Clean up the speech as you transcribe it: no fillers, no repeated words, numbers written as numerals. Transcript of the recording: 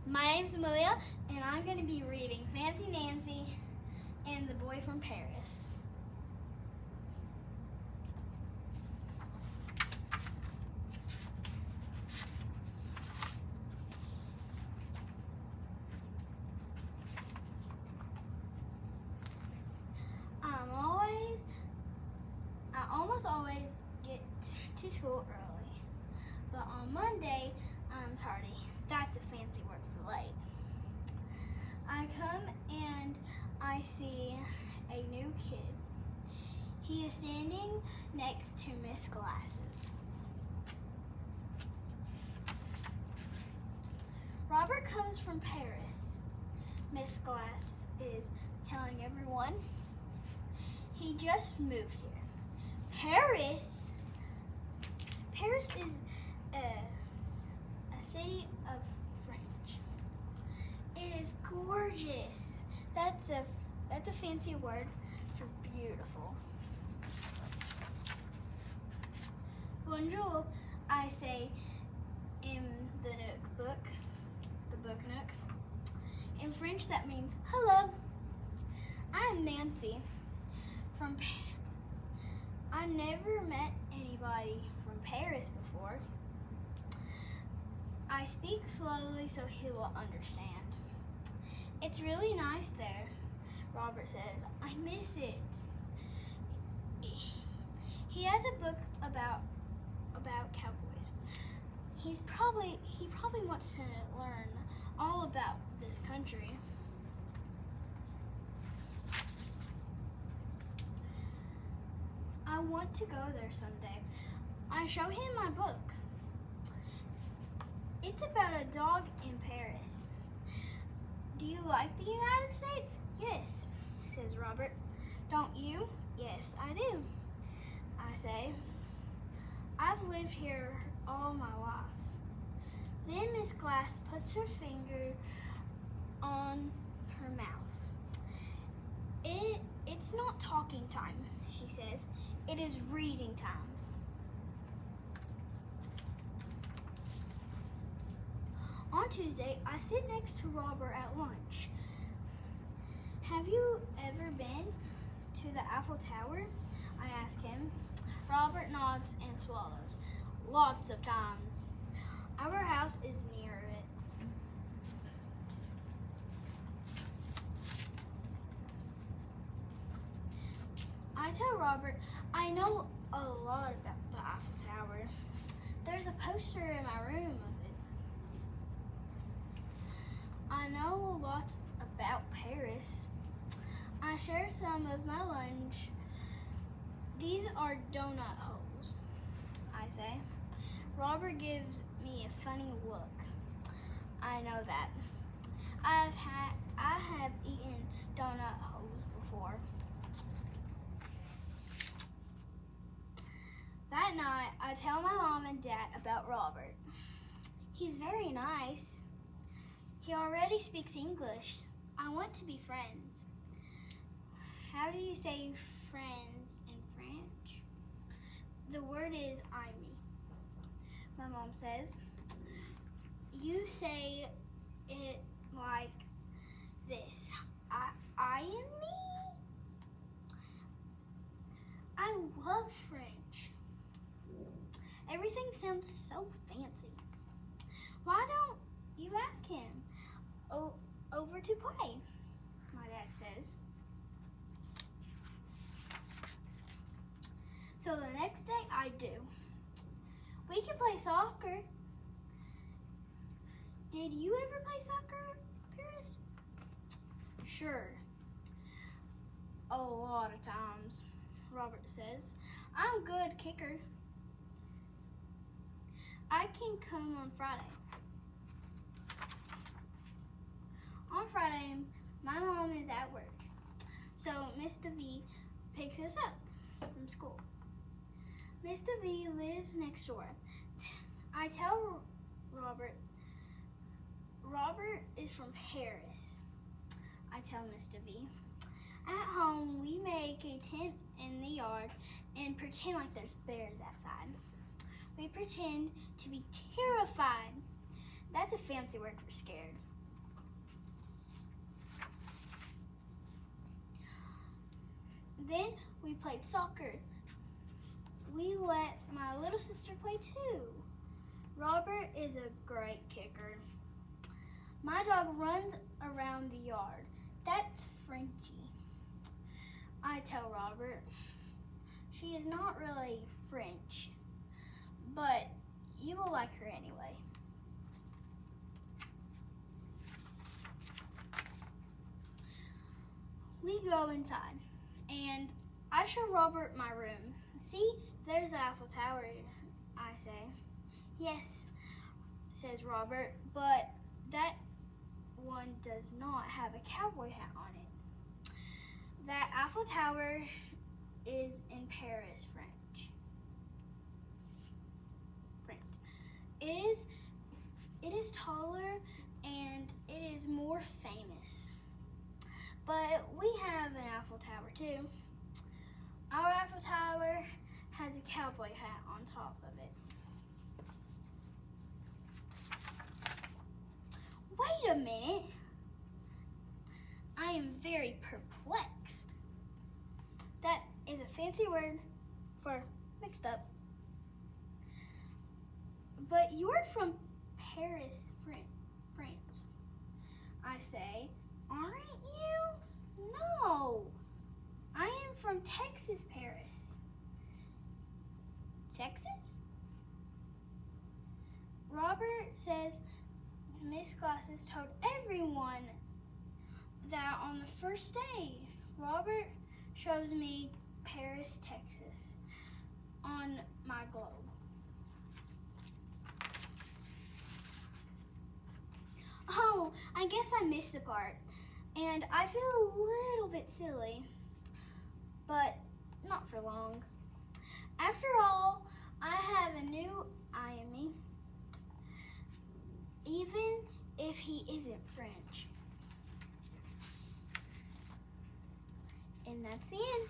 My name's Amelia, and I'm going to be reading Fancy Nancy and the Boy from Paris. I almost always get to school early, but on Monday, I'm tardy. That's a fancy word for late. I come and I see a new kid. He is standing next to Miss Glasses. Robert comes from Paris. Miss Glass is telling everyone. He just moved here. Paris is a city of French. It is gorgeous. That's a fancy word for beautiful. Bonjour, I say in the book nook. In French, that means hello. I'm Nancy from I never met anybody from Paris before. I speak slowly so he will understand. It's really nice there, Robert says. I miss it. He has a book about cowboys. He probably wants to learn all about this country. I want to go there someday. I show him my book. It's about a dog in Paris. Do you like the United States? Yes, says Robert. Don't you? Yes, I do. I say, I've lived here all my life. Then Miss Glass puts her finger on her mouth. It's not talking time, she says. It is reading time. On Tuesday, I sit next to Robert at lunch. Have you ever been to the Eiffel Tower? I ask him. Robert nods and swallows. Lots of times. Our house is near it. I tell Robert I know a lot about the Eiffel Tower. There's a poster in my room of it. I know lots about Paris. I share some of my lunch. These are donut holes, I say. Robert gives me a funny look. I know that. I have eaten donut holes before. That night, I tell my mom and dad about Robert. He's very nice. He already speaks English. I want to be friends. How do you say friends in French? The word is ami. My mom says, you say it like this. I am me? I love French. Everything sounds so fancy. Why don't you ask him over to play? My dad says. So the next day I do. We can play soccer. Did you ever play soccer, Paris? Sure. A lot of times, Robert says. I'm a good kicker. I can come on Friday. On Friday, my mom is at work, so Mr. V picks us up from school. Mr. V lives next door. I tell Robert is from Paris. I tell Mr. V. At home, we make a tent in the yard and pretend like there's bears outside. We pretend to be terrified. That's a fancy word for scared. Then we played soccer. We let my little sister play too. Robert is a great kicker. My dog runs around the yard. That's Frenchie. I tell Robert, she is not really French, but you will like her anyway. We go inside, and I show Robert my room. See, there's the Eiffel Tower, I say. Yes, says Robert, but that one does not have a cowboy hat on it. That Eiffel Tower is in Paris, France. It is taller and it is more famous. But we have an Eiffel Tower too. Our Eiffel Tower has a cowboy hat on top of it. Wait a minute. I am very perplexed. That is a fancy word for mixed up. But you're from Paris, France. I say, aren't you? No. I am from Texas, Paris. Texas? Robert says Miss Glasses told everyone that on the first day. Robert shows me Paris, Texas on my globe. Oh, I guess I missed a part, and I feel a little bit silly, but not for long. After all, I have a new enemy, even if he isn't French. And that's the end.